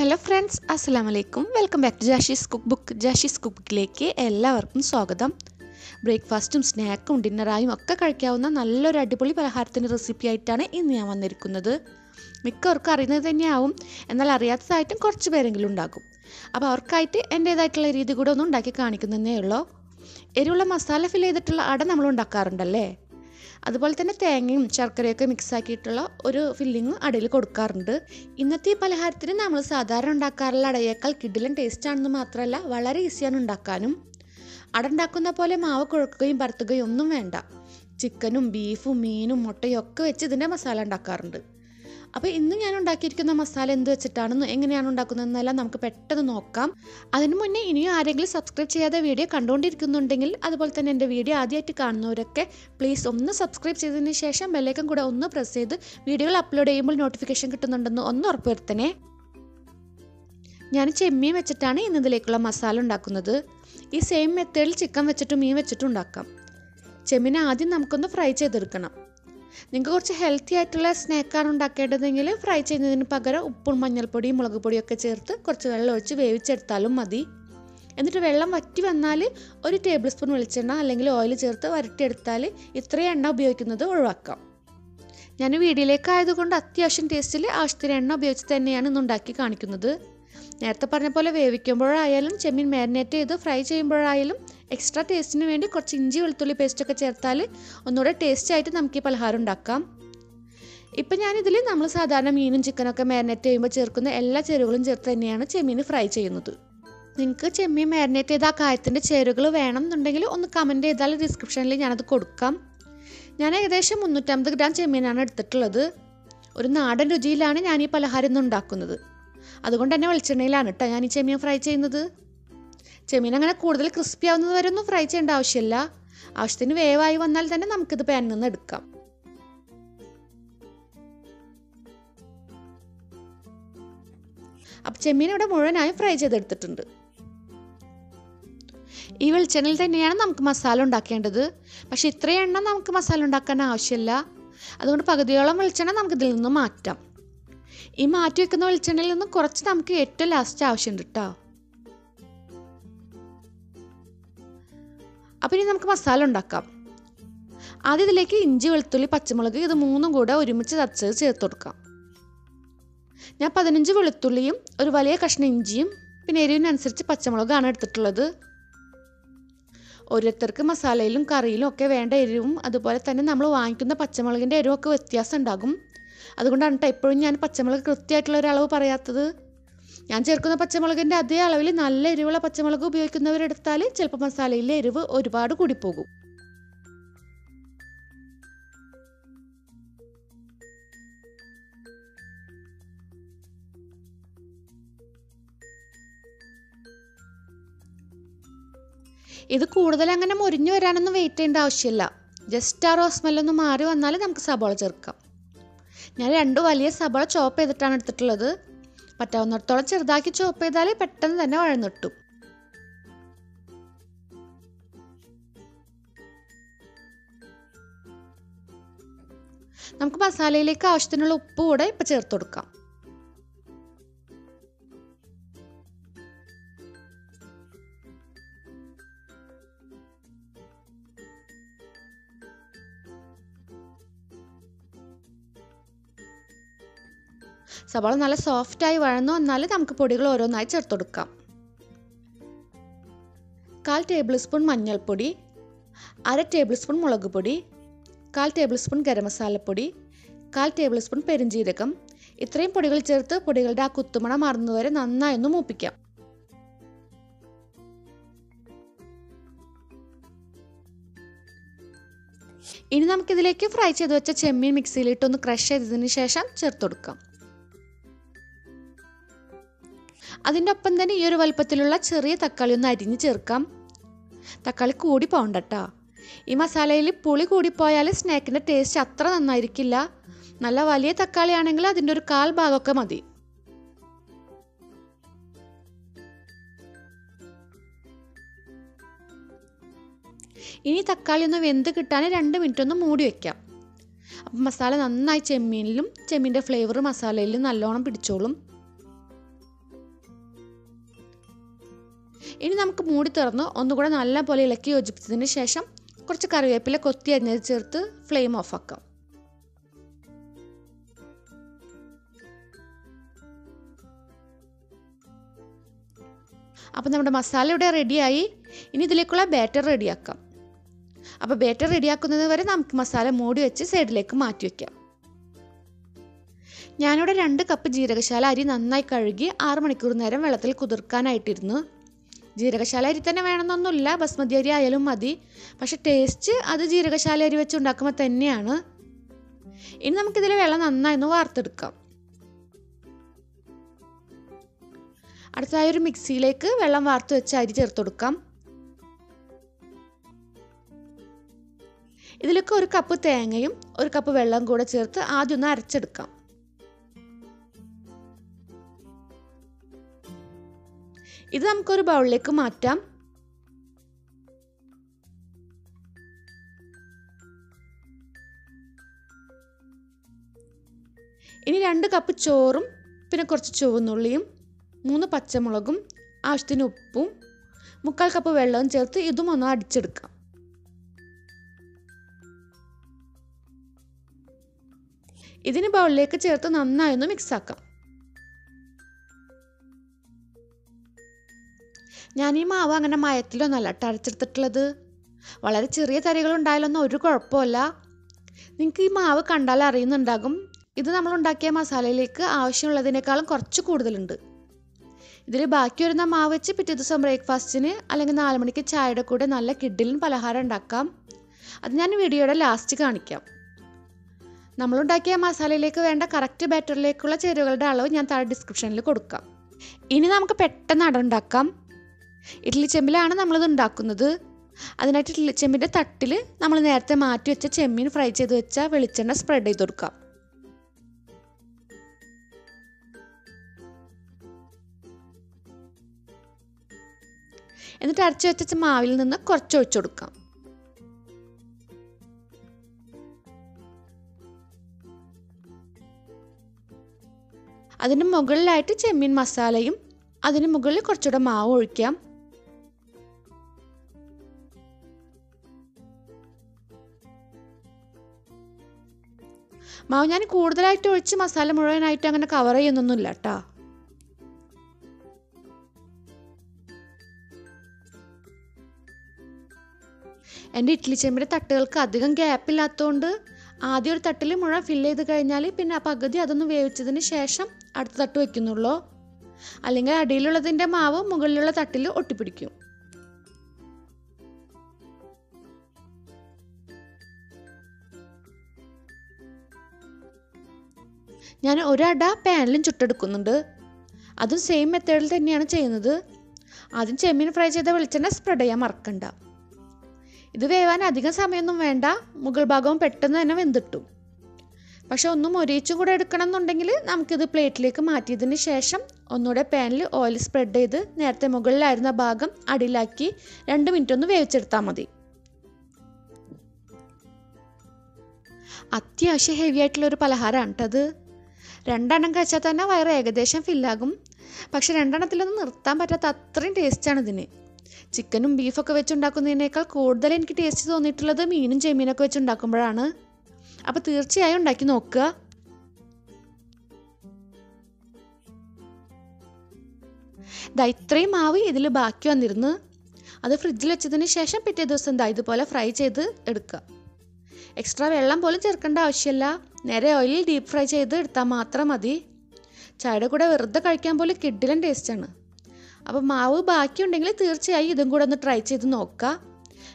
Hello friends, അസ്സലാമു അലൈക്കും. Welcome back to Jashi's cook book. Jashi's cook ബുക്കിലേക്ക് എല്ലാവർക്കും സ്വാഗതം. ബ്രേക്ക്ഫാസ്റ്റും സ്നാക്കും ഡിന്നറായും ഒക്കെ കഴിക്കാവുന്ന നല്ലൊരു അടിപൊളി പലഹാരത്തിൻ്റെ റെസിപ്പി ആയിട്ടാണ് ഇന്ന് ഞാൻ വന്നിരിക്കുന്നത്. മിക്കവർക്കും അറിയുന്നത് തന്നെയാവും, എന്നാൽ അറിയാത്തതായിട്ടും കുറച്ച് പേരെങ്കിലും ഉണ്ടാകും. അപ്പോൾ അവർക്കായിട്ട് എൻ്റേതായിട്ടുള്ള രീതി കൂടെ ഒന്നും ഉണ്ടാക്കി കാണിക്കുന്നതേ ഉള്ളൂ. എരിവുള്ള മസാല ഫിൽ ചെയ്തിട്ടുള്ള അട നമ്മൾ ഉണ്ടാക്കാറുണ്ടല്ലേ, അതുപോലെ തന്നെ തേങ്ങയും ശർക്കരയൊക്കെ മിക്സ് ആക്കിയിട്ടുള്ള ഒരു ഫില്ലിങ് അടയിൽ കൊടുക്കാറുണ്ട്. ഇന്നത്തെ ഈ പലഹാരത്തിന് നമ്മൾ സാധാരണ ഉണ്ടാക്കാറുള്ള അടയേക്കാൾ കിടിലൻ ടേസ്റ്റ് ആണെന്ന് മാത്രമല്ല വളരെ ഈസിയാണ് ഉണ്ടാക്കാനും. അട ഉണ്ടാക്കുന്ന പോലെ മാവ് കുഴക്കുകയും പരത്തുകയും ഒന്നും വേണ്ട. ചിക്കനും ബീഫും മീനും മുട്ടയും ഒക്കെ വെച്ച് ഇതിൻ്റെ മസാല ഉണ്ടാക്കാറുണ്ട്. അപ്പോൾ ഇന്ന് ഞാൻ ഉണ്ടാക്കിയിരിക്കുന്ന മസാല എന്ത് വെച്ചിട്ടാണെന്ന് എങ്ങനെയാണ് ഉണ്ടാക്കുന്നതെന്നെല്ലാം നമുക്ക് പെട്ടെന്ന് നോക്കാം. അതിനു മുന്നേ ഇനിയും ആരെങ്കിലും സബ്സ്ക്രൈബ് ചെയ്യാതെ വീഡിയോ കണ്ടുകൊണ്ടിരിക്കുന്നുണ്ടെങ്കിൽ, അതുപോലെ തന്നെ എൻ്റെ വീഡിയോ ആദ്യമായിട്ട് കാണുന്നവരൊക്കെ പ്ലീസ് ഒന്ന് സബ്സ്ക്രൈബ് ചെയ്തതിന് ശേഷം ബെല്ലൈക്കൺ കൂടെ ഒന്ന് പ്രസ് ചെയ്ത് വീഡിയോകൾ അപ്ലോഡ് ചെയ്യുമ്പോൾ നോട്ടിഫിക്കേഷൻ കിട്ടുന്നുണ്ടെന്ന് ഒന്ന് ഉറപ്പുവരുത്തണേ. ഞാൻ ചെമ്മീൻ വെച്ചിട്ടാണ് ഇന്നതിലേക്കുള്ള മസാല ഉണ്ടാക്കുന്നത്. ഈ സെയിം മെത്തേഡിൽ ചിക്കൻ വെച്ചിട്ടും മീൻ വെച്ചിട്ടും ഉണ്ടാക്കാം. ചെമ്മീൻ ആദ്യം നമുക്കൊന്ന് ഫ്രൈ ചെയ്തെടുക്കണം. നിങ്ങൾക്ക് കുറച്ച് ഹെൽത്തി ആയിട്ടുള്ള സ്നാക്കാണ് ഉണ്ടാക്കേണ്ടതെങ്കിൽ ഫ്രൈ ചെയ്യുന്നതിന് പകരം ഉപ്പും മഞ്ഞൾപ്പൊടിയും മുളക് പൊടിയൊക്കെ ചേർത്ത് കുറച്ച് വെള്ളം ഒഴിച്ച് വേവിച്ചെടുത്താലും മതി. എന്നിട്ട് വെള്ളം വറ്റി വന്നാൽ ഒരു ടേബിൾ സ്പൂൺ വെളിച്ചെണ്ണ അല്ലെങ്കിൽ ഓയിൽ ചേർത്ത് വരട്ടിയെടുത്താൽ ഇത്രയും എണ്ണ ഉപയോഗിക്കുന്നത് ഒഴിവാക്കാം. ഞാൻ വീഡിയോയിലേക്ക് ആയതുകൊണ്ട് അത്യാവശ്യം ടേസ്റ്റിൽ ആവശ്യത്തിന് എണ്ണ ഉപയോഗിച്ച് തന്നെയാണ് ഇന്ന് ഉണ്ടാക്കി കാണിക്കുന്നത്. നേരത്തെ പറഞ്ഞ പോലെ വേവിക്കുമ്പോഴായാലും ചെമ്മീൻ മാരിനേറ്റ് ചെയ്ത് ഫ്രൈ ചെയ്യുമ്പോഴായാലും എക്സ്ട്രാ ടേസ്റ്റിന് വേണ്ടി കുറച്ച് ഇഞ്ചി വെളുത്തുള്ളി പേസ്റ്റൊക്കെ ചേർത്താൽ ഒന്നുകൂടെ ടേസ്റ്റ് ആയിട്ട് നമുക്ക് ഈ പലഹാരം ഉണ്ടാക്കാം. ഇപ്പം ഞാനിതിൽ നമ്മൾ സാധാരണ മീനും ചിക്കനൊക്കെ മാരിനേറ്റ് ചെയ്യുമ്പോൾ ചേർക്കുന്ന എല്ലാ ചേരുവകളും ചേർത്ത് തന്നെയാണ് ചെമ്മീൻ ഫ്രൈ ചെയ്യുന്നത്. നിങ്ങൾക്ക് ചെമ്മീൻ മാരിനേറ്റ് ചെയ്ത ആ കായത്തിൻ്റെ ചേരുവകൾ വേണം എന്നുണ്ടെങ്കിൽ ഒന്ന് കമൻറ്റ് ചെയ്താൽ ഡിസ്ക്രിപ്ഷനിൽ ഞാനത് കൊടുക്കാം. ഞാൻ ഏകദേശം 350 ഗ്രാം ചെമ്മീനാണ് എടുത്തിട്ടുള്ളത്. ഒരു നാടൻ രുചിയിലാണ് ഞാൻ ഈ പലഹാരം ഇന്ന് ഉണ്ടാക്കുന്നത്. അതുകൊണ്ട് തന്നെ വെളിച്ചെണ്ണയിലാണ് കേട്ടോ ഞാൻ ഈ ചെമ്മീൻ ഫ്രൈ ചെയ്യുന്നത്. ചെമ്മീൻ അങ്ങനെ കൂടുതൽ ക്രിസ്പി ആവുന്നത് വരെ ഒന്നും ഫ്രൈ ചെയ്യേണ്ട ആവശ്യമില്ല. ആവശ്യത്തിന് വേവായി വന്നാൽ തന്നെ നമുക്കിത് പാനിൽ നിന്ന് എടുക്കാം. അപ്പം ചെമ്മീൻ ഇവിടെ മുഴുവനായും ഫ്രൈ ചെയ്തെടുത്തിട്ടുണ്ട്. ഈ വെളിച്ചെണ്ണയിൽ തന്നെയാണ് നമുക്ക് മസാല ഉണ്ടാക്കേണ്ടത്. പക്ഷെ ഇത്രയും എണ്ണ നമുക്ക് മസാല ഉണ്ടാക്കാൻ ആവശ്യമില്ല. അതുകൊണ്ട് പകുതിയോളം വെളിച്ചെണ്ണ നമുക്കിതിൽ നിന്ന് മാറ്റാം. ഈ മാറ്റി വെക്കുന്ന വെളിച്ചെണ്ണയിൽ നിന്ന് കുറച്ച് നമുക്ക് ഏറ്റവും ലാസ്റ്റ് ആവശ്യമുണ്ട് കേട്ടോ. അപ്പം ഇനി നമുക്ക് മസാല ഉണ്ടാക്കാം. ആദ്യം ഇതിലേക്ക് ഇഞ്ചി വെളുത്തുള്ളി പച്ചമുളക് ഇത് മൂന്നും കൂടെ ഒരുമിച്ച് ചതച്ചത് ചേർത്ത് കൊടുക്കാം. ഞാൻ 15 വെളുത്തുള്ളിയും ഒരു വലിയ കഷ്ണം ഇഞ്ചിയും പിന്നെ എരിവിനനുസരിച്ച് പച്ചമുളകാണ് എടുത്തിട്ടുള്ളത്. ഓരോരുത്തർക്ക് മസാലയിലും കറിയിലും ഒക്കെ വേണ്ട എരിവും അതുപോലെ തന്നെ നമ്മൾ വാങ്ങിക്കുന്ന പച്ചമുളകിൻ്റെ എരിവൊക്കെ വ്യത്യാസം ഉണ്ടാകും. അതുകൊണ്ടാണ് കേട്ടോ എപ്പോഴും ഞാൻ പച്ചമുളക് കൃത്യമായിട്ടുള്ള ഒരളവ് പറയാത്തത്. ഞാൻ ചേർക്കുന്ന പച്ചമുളകിൻ്റെ അതേ അളവിൽ നല്ല എരിവുള്ള പച്ചമുളക് ഉപയോഗിക്കുന്നവരെടുത്താൽ ചിലപ്പോൾ മസാലയിലെ എരിവ് ഒരുപാട് കൂടിപ്പോകും. ഇത് കൂടുതൽ അങ്ങനെ മുരിഞ്ഞു വരാനൊന്നും വെയിറ്റ് ചെയ്യേണ്ട ആവശ്യമില്ല. ജസ്റ്റ് ആ റോസ് സ്മെല്ലൊന്ന് മാറി വന്നാൽ നമുക്ക് സബോള ചേർക്കാം. ഞാൻ 2 വലിയ സബോള ചോപ്പ് ചെയ്തിട്ടാണ് എടുത്തിട്ടുള്ളത്. പറ്റാവുന്നിടത്തോളം ചെറുതാക്കി ചോപ്പ് ചെയ്താൽ പെട്ടെന്ന് തന്നെ വഴന്നിട്ടും. നമുക്ക് മസാലയിലേക്ക് ആവശ്യത്തിനുള്ള ഉപ്പ് കൂടെ ഇപ്പം ചേർത്ത് കൊടുക്കാം. സവാള നല്ല സോഫ്റ്റായി വഴന്നു വന്നാൽ നമുക്ക് പൊടികൾ ഓരോന്നായി ചേർത്ത് കൊടുക്കാം. 1/4 ടേബിൾ സ്പൂൺ മഞ്ഞൾപ്പൊടി, 1/2 ടേബിൾ സ്പൂൺ മുളക് പൊടി, 1/4 ടേബിൾ സ്പൂൺ ഗരം മസാലപ്പൊടി, 1/4 ടേബിൾ സ്പൂൺ പെരുംജീരകം. ഇത്രയും പൊടികൾ ചേർത്ത് പൊടികളുടെ ആ കുത്തുമണ മാറുന്നതുവരെ നന്നായി ഒന്ന് മൂപ്പിക്കാം. ഇനി നമുക്കിതിലേക്ക് ഫ്രൈ ചെയ്ത് വെച്ച ചെമ്മീൻ മിക്സിയിലിട്ടൊന്ന് ക്രഷ് ചെയ്തതിന് ശേഷം ചേർത്ത് കൊടുക്കാം. അതിൻ്റെ ഒപ്പം തന്നെ ഈ ഒരു വലുപ്പത്തിലുള്ള ചെറിയ തക്കാളി ഒന്ന് അരിഞ്ഞ് ചേർക്കാം. തക്കാളി കൂടി പോകണ്ട കേട്ടോ. ഈ മസാലയിൽ പുളി കൂടിപ്പോയാൽ സ്നാക്കിൻ്റെ ടേസ്റ്റ് അത്ര നന്നായിരിക്കില്ല. നല്ല വലിയ തക്കാളി ആണെങ്കിൽ അതിൻ്റെ ഒരു 1/4 ഭാഗമൊക്കെ മതി. ഇനി തക്കാളി ഒന്ന് വെന്ത് കിട്ടാൻ 2 മിനിറ്റ് ഒന്ന് മൂടി വയ്ക്കാം. അപ്പം മസാല നന്നായി ചെമ്മീനിലും ചെമ്മീൻ്റെ ഫ്ലേവർ മസാലയിലും നല്ലോണം പിടിച്ചോളും. ഇനി നമുക്ക് മൂടി തുറന്ന് ഒന്നുകൂടെ നല്ലപോലെ ഇളക്കി യോജിപ്പിച്ചതിന് ശേഷം കുറച്ച് കറിവേപ്പില കൊത്തി അരിഞ്ഞത് ചേർത്ത് ഫ്ലെയിം ഓഫ് ആക്കാം. അപ്പോൾ നമ്മുടെ മസാല ഇവിടെ റെഡിയായി. ഇനി ഇതിലേക്കുള്ള ബാറ്റർ റെഡിയാക്കാം. അപ്പോൾ ബാറ്റർ റെഡിയാക്കുന്നത് വരെ നമുക്ക് മസാല മൂടി വെച്ച് സൈഡിലേക്ക് മാറ്റി വയ്ക്കാം. ഞാനിവിടെ 2 കപ്പ് ജീരകശാല അരി നന്നായി കഴുകി 6 മണിക്കൂർ നേരം വെള്ളത്തിൽ കുതിർക്കാനായിട്ടിരുന്നു. ജീരകശാല അരി തന്നെ വേണമെന്നൊന്നുമില്ല, ബസ്മതി അരി ആയാലും മതി. പക്ഷെ ടേസ്റ്റ് അത് ജീരകശാല അരി വെച്ച് ഉണ്ടാക്കുമ്പോൾ തന്നെയാണ്. ഇനി നമുക്കിതിൽ വെള്ളം നന്നായി ഒന്ന് വാർത്തെടുക്കാം. അടുത്തതായി ഒരു മിക്സിയിലേക്ക് വെള്ളം വാർത്ത് വെച്ച അരി ചേർത്ത് കൊടുക്കാം. ഇതിലേക്ക് 1 കപ്പ് തേങ്ങയും 1 കപ്പ് വെള്ളം കൂടെ ചേർത്ത് ആദ്യം ഒന്ന് അരച്ചെടുക്കാം. ഇത് നമുക്കൊരു ബൗളിലേക്ക് മാറ്റാം. ഇനി 2 കപ്പ് ചോറും പിന്നെ കുറച്ച് ചുവന്നുള്ളിയും 3 പച്ചമുളകും ആവശ്യത്തിന് ഉപ്പും 1/4 കപ്പ് വെള്ളവും ചേർത്ത് ഇതും ഒന്ന് അടിച്ചെടുക്കാം. ഇതിന് ബൗളിലേക്ക് ചേർത്ത് നന്നായി ഒന്ന് മിക്സ് ആക്കാം. ഞാൻ ഈ മാവ് അങ്ങനെ മയത്തിലൊന്നല്ല അരച്ചെടുത്തിട്ടുള്ളത്. വളരെ ചെറിയ തരികളുണ്ടായാലൊന്നും ഒരു കുഴപ്പമില്ല. നിങ്ങൾക്ക് ഈ മാവ് കണ്ടാൽ അറിയുന്നുണ്ടാകും, ഇത് നമ്മൾ ഉണ്ടാക്കിയ മസാലയിലേക്ക് ആവശ്യമുള്ളതിനേക്കാളും കുറച്ച് കൂടുതലുണ്ട്. ഇതിൽ ബാക്കി വരുന്ന മാവ് വെച്ച് പിറ്റേ ദിവസം ബ്രേക്ക്ഫാസ്റ്റിന് അല്ലെങ്കിൽ 4 മണിക്ക് ചായയുടെ കൂടെ നല്ല കിഡിലിൻ പലഹാരം ഉണ്ടാക്കാം. അത് ഞാൻ വീഡിയോയുടെ ലാസ്റ്റ് കാണിക്കാം. നമ്മളുണ്ടാക്കിയ മസാലയിലേക്ക് വേണ്ട കറക്റ്റ് ബാറ്ററിലേക്കുള്ള ചേരുവകളുടെ അളവ് ഞാൻ താഴെ ഡിസ്ക്രിപ്ഷനിൽ കൊടുക്കാം. ഇനി നമുക്ക് പെട്ടെന്ന് അട ഉണ്ടാക്കാം. ഇഡ്ഡലി ചെമ്പിലാണ് നമ്മളിത് ഉണ്ടാക്കുന്നത്. അതിനായിട്ട് ഇഡ്ഡലി ചെമ്പിൻ്റെ തട്ടിൽ നമ്മൾ നേരത്തെ മാറ്റി വെച്ച ചെമ്മീൻ ഫ്രൈ ചെയ്ത് വെച്ച വെളിച്ചെണ്ണ സ്പ്രെഡ് ചെയ്ത് കൊടുക്കാം. എന്നിട്ട് അരച്ച് വെച്ച മാവിൽ നിന്ന് കുറച്ച് ഒഴിച്ചു കൊടുക്കാം. അതിന് മുകളിലായിട്ട് ചെമ്മീൻ മസാലയും അതിന് മുകളിൽ കുറച്ചുകൂടെ മാവ് ഒഴിക്കാം. മാവ് ഞാൻ കൂടുതലായിട്ട് ഒഴിച്ച് മസാല മുഴുവനായിട്ട് അങ്ങനെ കവർ ചെയ്യുന്നൊന്നുമില്ല കേട്ടോ. എൻ്റെ ഇഡ്ഡലി ചെമ്പിൻ്റെ തട്ടുകൾക്ക് അധികം ഗ്യാപ്പില്ലാത്തതുകൊണ്ട് ആദ്യം ഒരു തട്ടിൽ മുഴുവൻ ഫില്ല് ചെയ്ത് കഴിഞ്ഞാൽ പിന്നെ ആ പകുതി അതൊന്ന് വേവിച്ചതിന് ശേഷം അടുത്ത തട്ട് വയ്ക്കുന്നുള്ളൂ. അല്ലെങ്കിൽ അടിയിലുള്ളതിൻ്റെ മാവ് മുകളിലുള്ള തട്ടിൽ ഒട്ടിപ്പിടിക്കും. ഞാൻ ഒരട പാനിലും ചുട്ടെടുക്കുന്നുണ്ട്. അതും സെയിം മെത്തേഡിൽ തന്നെയാണ് ചെയ്യുന്നത്. ആദ്യം ചെമ്മീൻ ഫ്രൈ ചെയ്ത വെളിച്ചെണ്ണ സ്പ്രെഡ് ചെയ്യാൻ മറക്കണ്ട. ഇത് വേവാൻ അധികം സമയമൊന്നും വേണ്ട, മുകൾ ഭാഗവും പെട്ടെന്ന് തന്നെ വെന്തിട്ടും. പക്ഷെ ഒന്നും ഒരേച്ചും കൂടെ എടുക്കണം എന്നുണ്ടെങ്കിൽ നമുക്കിത് പ്ലേറ്റിലേക്ക് മാറ്റിയതിന് ശേഷം ഒന്നുകൂടെ പാനിൽ ഓയിൽ സ്പ്രെഡ് ചെയ്ത് നേരത്തെ മുകളിലായിരുന്ന ഭാഗം അടിയിലാക്കി 2 മിനിറ്റ് ഒന്ന് വേവിച്ചെടുത്താൽ മതി. അത്യാവശ്യം ഹെവി ആയിട്ടുള്ളൊരു പലഹാരമാണ് കേട്ടത്. 2 എണ്ണം കഴിച്ചാൽ തന്നെ വയറ് ഏകദേശം ഫില്ലാകും. പക്ഷെ 2 എണ്ണത്തിലൊന്നും നിർത്താൻ പറ്റാത്ത അത്രയും ടേസ്റ്റാണ് ഇതിന്. ചിക്കനും ബീഫൊക്കെ വെച്ചുണ്ടാക്കുന്നതിനേക്കാൾ കൂടുതൽ എനിക്ക് ടേസ്റ്റ് തോന്നിയിട്ടുള്ളത് മീനും ചെമ്മീനൊക്കെ വെച്ചുണ്ടാക്കുമ്പോഴാണ്. അപ്പോൾ തീർച്ചയായും ഉണ്ടാക്കി നോക്കുക. ഇത്രയും മാവ് ഇതിൽ ബാക്കി വന്നിരുന്നു. അത് ഫ്രിഡ്ജിൽ വെച്ചതിന് ശേഷം പിറ്റേ ദിവസം ഇതുപോലെ ഫ്രൈ ചെയ്ത് എടുക്കുക. എക്സ്ട്രാ വെള്ളം പോലും ചേർക്കേണ്ട ആവശ്യമില്ല. നേരെ ഓയിലിൽ ഡീപ്പ് ഫ്രൈ ചെയ്ത് എടുത്താൽ മാത്രം മതി. ചായയുടെ കൂടെ വെറുതെ കഴിക്കാൻ പോലും കിഡിലൻ ടേസ്റ്റാണ്. അപ്പോൾ മാവ് ബാക്കിയുണ്ടെങ്കിൽ തീർച്ചയായും ഇതും കൂടെ ഒന്ന് ട്രൈ ചെയ്ത് നോക്കുക.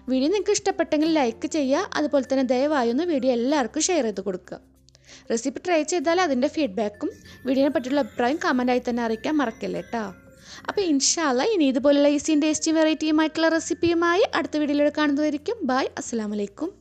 വീഡിയോ നിങ്ങൾക്ക് ഇഷ്ടപ്പെട്ടെങ്കിൽ ലൈക്ക് ചെയ്യുക. അതുപോലെ തന്നെ ദയവായി ഒന്ന് വീഡിയോ എല്ലാവർക്കും ഷെയർ ചെയ്ത് കൊടുക്കുക. റെസിപ്പി ട്രൈ ചെയ്താൽ അതിൻ്റെ ഫീഡ്ബാക്കും വീഡിയോനെ പറ്റിയുള്ള അഭിപ്രായം കമൻറ്റായി തന്നെ അറിയിക്കാൻ മറക്കല്ലേ കേട്ടോ. അപ്പോൾ ഇൻഷാ അല്ലാഹ് ഇനി ഇതുപോലുള്ള ഈസിയും ടേസ്റ്റിയും വെറൈറ്റിയുമായിട്ടുള്ള റെസിപ്പിയുമായി അടുത്ത വീഡിയോയിലൂടെ കാണുന്നതായിരിക്കും. ബൈ, അസ്സലാമു അലൈക്കും.